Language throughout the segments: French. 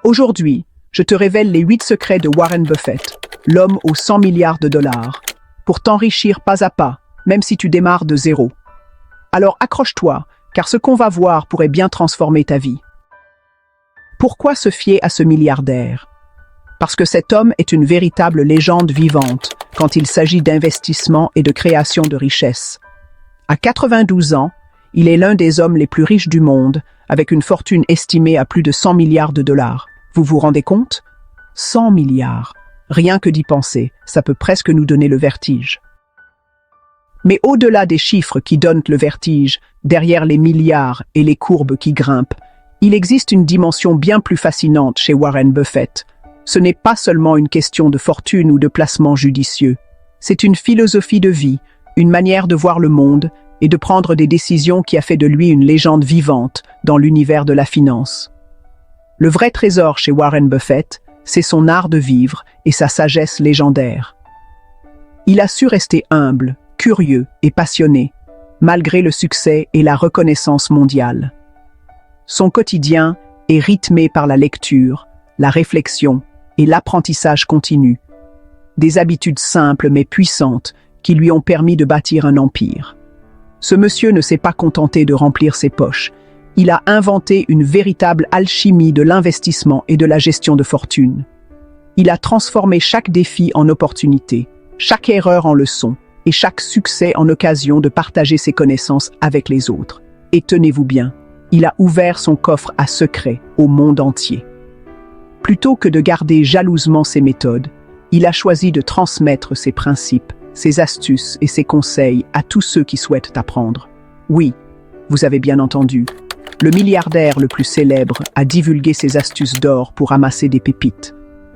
Aujourd'hui, je te révèle les 8 secrets de Warren Buffett, l'homme aux 100 milliards de dollars, pour t'enrichir pas à pas, même si tu démarres de zéro. Alors accroche-toi, car ce qu'on va voir pourrait bien transformer ta vie. Pourquoi se fier à ce milliardaire? Parce que cet homme est une véritable légende vivante quand il s'agit d'investissement et de création de richesses. À 92 ans, il est l'un des hommes les plus riches du monde, avec une fortune estimée à plus de 100 milliards de dollars. Vous vous rendez compte? 100 milliards. Rien que d'y penser, ça peut presque nous donner le vertige. Mais au-delà des chiffres qui donnent le vertige, derrière les milliards et les courbes qui grimpent, il existe une dimension bien plus fascinante chez Warren Buffett. Ce n'est pas seulement une question de fortune ou de placement judicieux. C'est une philosophie de vie, une manière de voir le monde et de prendre des décisions qui a fait de lui une légende vivante dans l'univers de la finance. Le vrai trésor chez Warren Buffett, c'est son art de vivre et sa sagesse légendaire. Il a su rester humble, curieux et passionné, malgré le succès et la reconnaissance mondiale. Son quotidien est rythmé par la lecture, la réflexion et l'apprentissage continu. Des habitudes simples mais puissantes qui lui ont permis de bâtir un empire. Ce monsieur ne s'est pas contenté de remplir ses poches. Il a inventé une véritable alchimie de l'investissement et de la gestion de fortune. Il a transformé chaque défi en opportunité, chaque erreur en leçon et chaque succès en occasion de partager ses connaissances avec les autres. Et tenez-vous bien, il a ouvert son coffre à secrets au monde entier. Plutôt que de garder jalousement ses méthodes, il a choisi de transmettre ses principes, ses astuces et ses conseils à tous ceux qui souhaitent apprendre. Oui, vous avez bien entendu, le milliardaire le plus célèbre a divulgué ses astuces d'or pour amasser des pépites.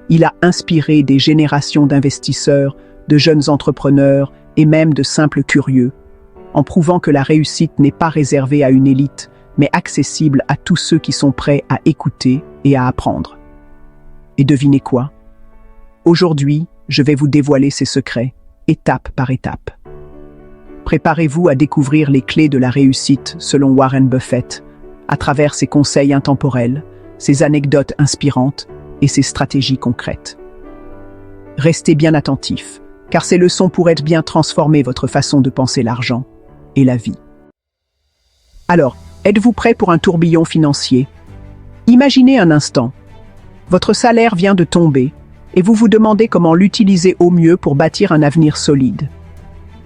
Il a inspiré des générations d'investisseurs, de jeunes entrepreneurs et même de simples curieux, en prouvant que la réussite n'est pas réservée à une élite, mais accessible à tous ceux qui sont prêts à écouter et à apprendre. Et devinez quoi? Aujourd'hui, je vais vous dévoiler ses secrets, étape par étape. Préparez-vous à découvrir les clés de la réussite selon Warren Buffett, à travers ses conseils intemporels, ses anecdotes inspirantes et ses stratégies concrètes. Restez bien attentifs, car ces leçons pourraient bien transformer votre façon de penser l'argent et la vie. Alors, êtes-vous prêt pour un tourbillon financier? Imaginez un instant. Votre salaire vient de tomber et vous vous demandez comment l'utiliser au mieux pour bâtir un avenir solide.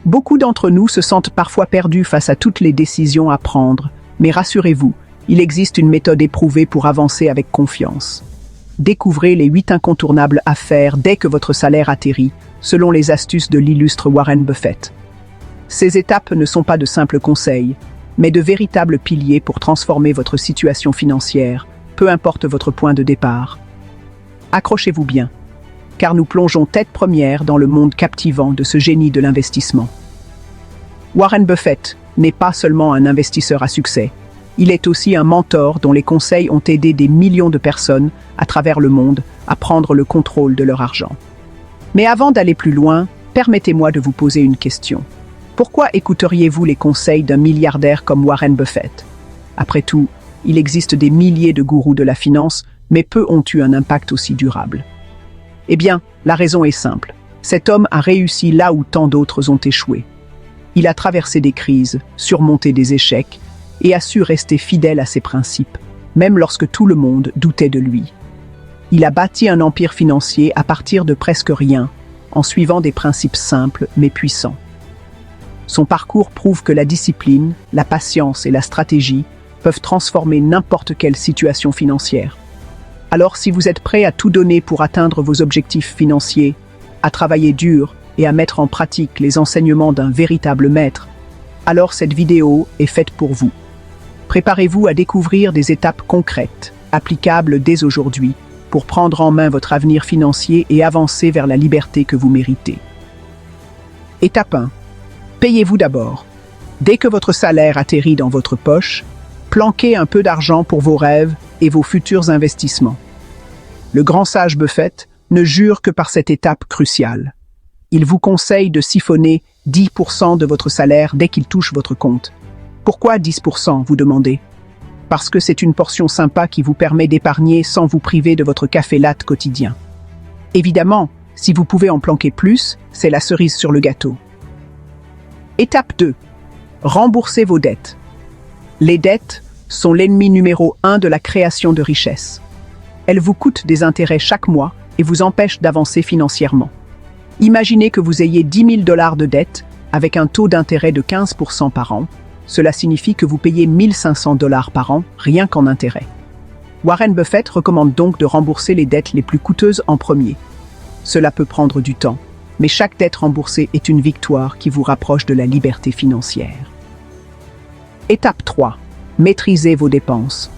Beaucoup d'entre nous se sentent parfois perdus face à toutes les décisions à prendre, mais rassurez-vous, il existe une méthode éprouvée pour avancer avec confiance. Découvrez les 8 incontournables à faire dès que votre salaire atterrit, selon les astuces de l'illustre Warren Buffett. Ces étapes ne sont pas de simples conseils, mais de véritables piliers pour transformer votre situation financière, peu importe votre point de départ. Accrochez-vous bien, car nous plongeons tête première dans le monde captivant de ce génie de l'investissement. Warren Buffett n'est pas seulement un investisseur à succès, il est aussi un mentor dont les conseils ont aidé des millions de personnes à travers le monde à prendre le contrôle de leur argent. Mais avant d'aller plus loin, permettez-moi de vous poser une question. Pourquoi écouteriez-vous les conseils d'un milliardaire comme Warren Buffett? Après tout, il existe des milliers de gourous de la finance, mais peu ont eu un impact aussi durable. Eh bien, la raison est simple. Cet homme a réussi là où tant d'autres ont échoué. Il a traversé des crises, surmonté des échecs, et a su rester fidèle à ses principes, même lorsque tout le monde doutait de lui. Il a bâti un empire financier à partir de presque rien, en suivant des principes simples mais puissants. Son parcours prouve que la discipline, la patience et la stratégie peuvent transformer n'importe quelle situation financière. Alors si vous êtes prêt à tout donner pour atteindre vos objectifs financiers, à travailler dur et à mettre en pratique les enseignements d'un véritable maître, alors cette vidéo est faite pour vous. Préparez-vous à découvrir des étapes concrètes, applicables dès aujourd'hui, pour prendre en main votre avenir financier et avancer vers la liberté que vous méritez. Étape 1. Payez-vous d'abord. Dès que votre salaire atterrit dans votre poche, planquez un peu d'argent pour vos rêves et vos futurs investissements. Le grand sage Buffett ne jure que par cette étape cruciale. Il vous conseille de siphonner 10% de votre salaire dès qu'il touche votre compte. Pourquoi 10%, vous demandez? parce que c'est une portion sympa qui vous permet d'épargner sans vous priver de votre café latte quotidien. Évidemment, si vous pouvez en planquer plus, c'est la cerise sur le gâteau. Étape 2. Remboursez vos dettes. Les dettes sont l'ennemi numéro 1 de la création de richesse. Elles vous coûtent des intérêts chaque mois et vous empêchent d'avancer financièrement. Imaginez que vous ayez 10 000 $ de dettes avec un taux d'intérêt de 15% par an. Cela signifie que vous payez 1 500 $ par an rien qu'en intérêt. Warren Buffett recommande donc de rembourser les dettes les plus coûteuses en premier. Cela peut prendre du temps, mais chaque dette remboursée est une victoire qui vous rapproche de la liberté financière. Étape 3. Maîtrisez vos dépenses.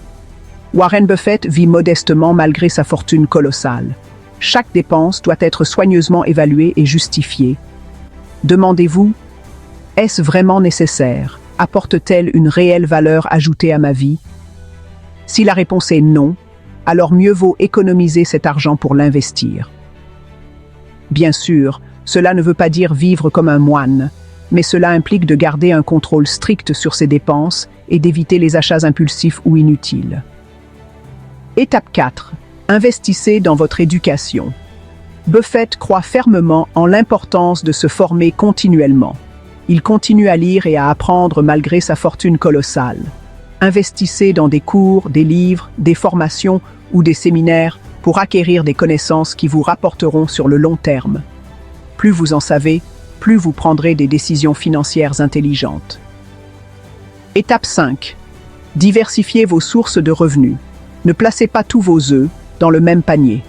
Warren Buffett vit modestement malgré sa fortune colossale. Chaque dépense doit être soigneusement évaluée et justifiée. Demandez-vous, est-ce vraiment nécessaire? Apporte-t-elle une réelle valeur ajoutée à ma vie? Si la réponse est non, alors mieux vaut économiser cet argent pour l'investir. Bien sûr, cela ne veut pas dire vivre comme un moine, mais cela implique de garder un contrôle strict sur ses dépenses et d'éviter les achats impulsifs ou inutiles. Étape 4. Investissez dans votre éducation. Buffett croit fermement en l'importance de se former continuellement. Il continue à lire et à apprendre malgré sa fortune colossale. Investissez dans des cours, des livres, des formations ou des séminaires pour acquérir des connaissances qui vous rapporteront sur le long terme. Plus vous en savez, plus vous prendrez des décisions financières intelligentes. Étape 5. Diversifiez vos sources de revenus. Ne placez pas tous vos œufs dans le même panier.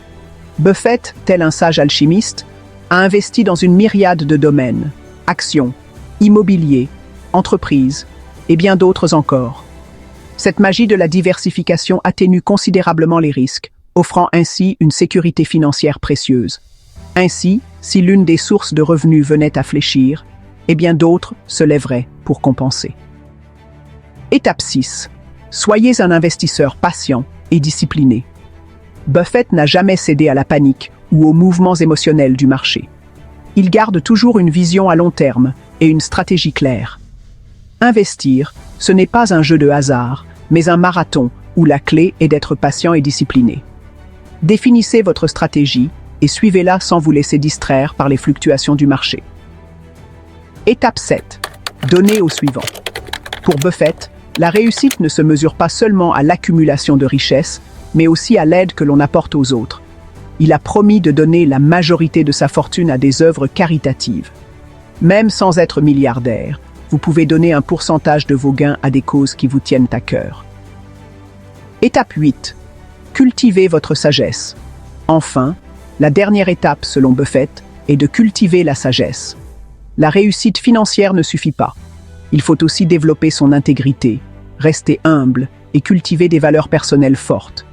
Buffett, tel un sage alchimiste, a investi dans une myriade de domaines, actions, immobilier, entreprises et bien d'autres encore. Cette magie de la diversification atténue considérablement les risques, offrant ainsi une sécurité financière précieuse. Ainsi, si l'une des sources de revenus venait à fléchir, eh bien d'autres se lèveraient pour compenser. Étape 6. Soyez un investisseur patient et discipliné. Buffett n'a jamais cédé à la panique ou aux mouvements émotionnels du marché. Il garde toujours une vision à long terme et une stratégie claire. Investir, ce n'est pas un jeu de hasard, mais un marathon où la clé est d'être patient et discipliné. Définissez votre stratégie et suivez-la sans vous laisser distraire par les fluctuations du marché. Étape 7. Donnez au suivant. Pour Buffett, la réussite ne se mesure pas seulement à l'accumulation de richesses, mais aussi à l'aide que l'on apporte aux autres. Il a promis de donner la majorité de sa fortune à des œuvres caritatives. Même sans être milliardaire, vous pouvez donner un pourcentage de vos gains à des causes qui vous tiennent à cœur. Étape 8. Cultivez votre sagesse. Enfin, la dernière étape, selon Buffett, est de cultiver la sagesse. La réussite financière ne suffit pas. Il faut aussi développer son intégrité, rester humble et cultiver des valeurs personnelles fortes.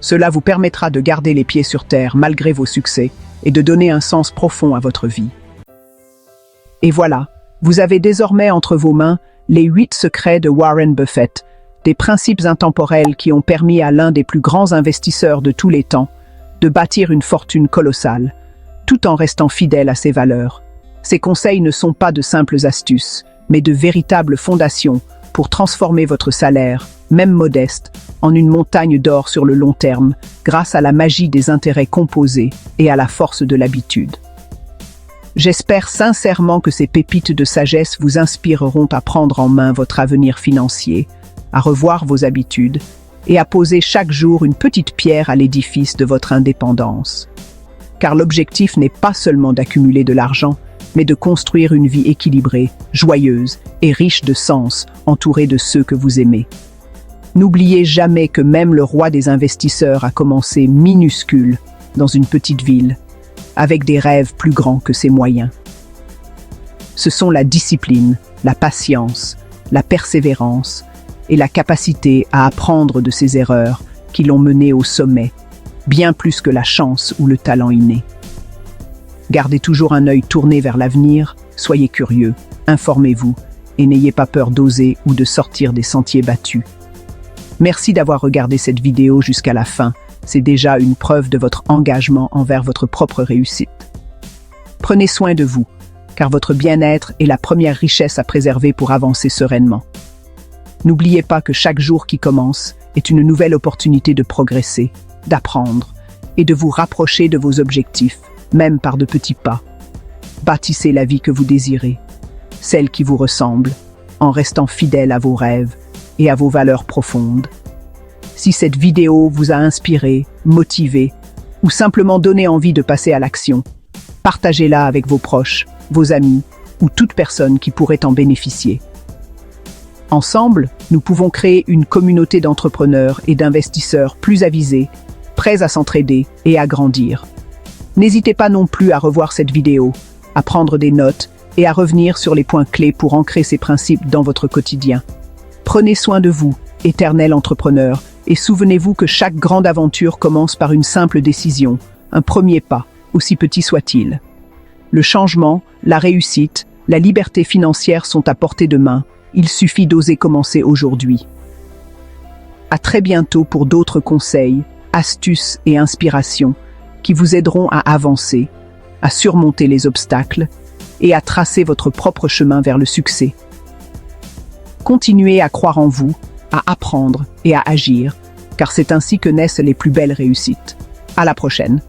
Cela vous permettra de garder les pieds sur terre malgré vos succès et de donner un sens profond à votre vie. Et voilà, vous avez désormais entre vos mains les 8 secrets de Warren Buffett, des principes intemporels qui ont permis à l'un des plus grands investisseurs de tous les temps de bâtir une fortune colossale, tout en restant fidèle à ses valeurs. Ces conseils ne sont pas de simples astuces, mais de véritables fondations pour transformer votre salaire, même modeste, en une montagne d'or sur le long terme, grâce à la magie des intérêts composés et à la force de l'habitude. J'espère sincèrement que ces pépites de sagesse vous inspireront à prendre en main votre avenir financier, à revoir vos habitudes et à poser chaque jour une petite pierre à l'édifice de votre indépendance. Car l'objectif n'est pas seulement d'accumuler de l'argent, mais de construire une vie équilibrée, joyeuse et riche de sens, entourée de ceux que vous aimez. N'oubliez jamais que même le roi des investisseurs a commencé minuscule dans une petite ville, avec des rêves plus grands que ses moyens. Ce sont la discipline, la patience, la persévérance et la capacité à apprendre de ses erreurs qui l'ont mené au sommet, bien plus que la chance ou le talent inné. Gardez toujours un œil tourné vers l'avenir, soyez curieux, informez-vous et n'ayez pas peur d'oser ou de sortir des sentiers battus. Merci d'avoir regardé cette vidéo jusqu'à la fin, c'est déjà une preuve de votre engagement envers votre propre réussite. Prenez soin de vous, car votre bien-être est la première richesse à préserver pour avancer sereinement. N'oubliez pas que chaque jour qui commence est une nouvelle opportunité de progresser, d'apprendre et de vous rapprocher de vos objectifs, même par de petits pas. Bâtissez la vie que vous désirez, celle qui vous ressemble, en restant fidèle à vos rêves et à vos valeurs profondes. Si cette vidéo vous a inspiré, motivé ou simplement donné envie de passer à l'action, partagez-la avec vos proches, vos amis ou toute personne qui pourrait en bénéficier. Ensemble, nous pouvons créer une communauté d'entrepreneurs et d'investisseurs plus avisés, prêts à s'entraider et à grandir. N'hésitez pas non plus à revoir cette vidéo, à prendre des notes et à revenir sur les points clés pour ancrer ces principes dans votre quotidien. Prenez soin de vous, éternel entrepreneur, et souvenez-vous que chaque grande aventure commence par une simple décision, un premier pas, aussi petit soit-il. Le changement, la réussite, la liberté financière sont à portée de main. Il suffit d'oser commencer aujourd'hui. À très bientôt pour d'autres conseils, astuces et inspirations qui vous aideront à avancer, à surmonter les obstacles et à tracer votre propre chemin vers le succès. Continuez à croire en vous, à apprendre et à agir, car c'est ainsi que naissent les plus belles réussites. À la prochaine.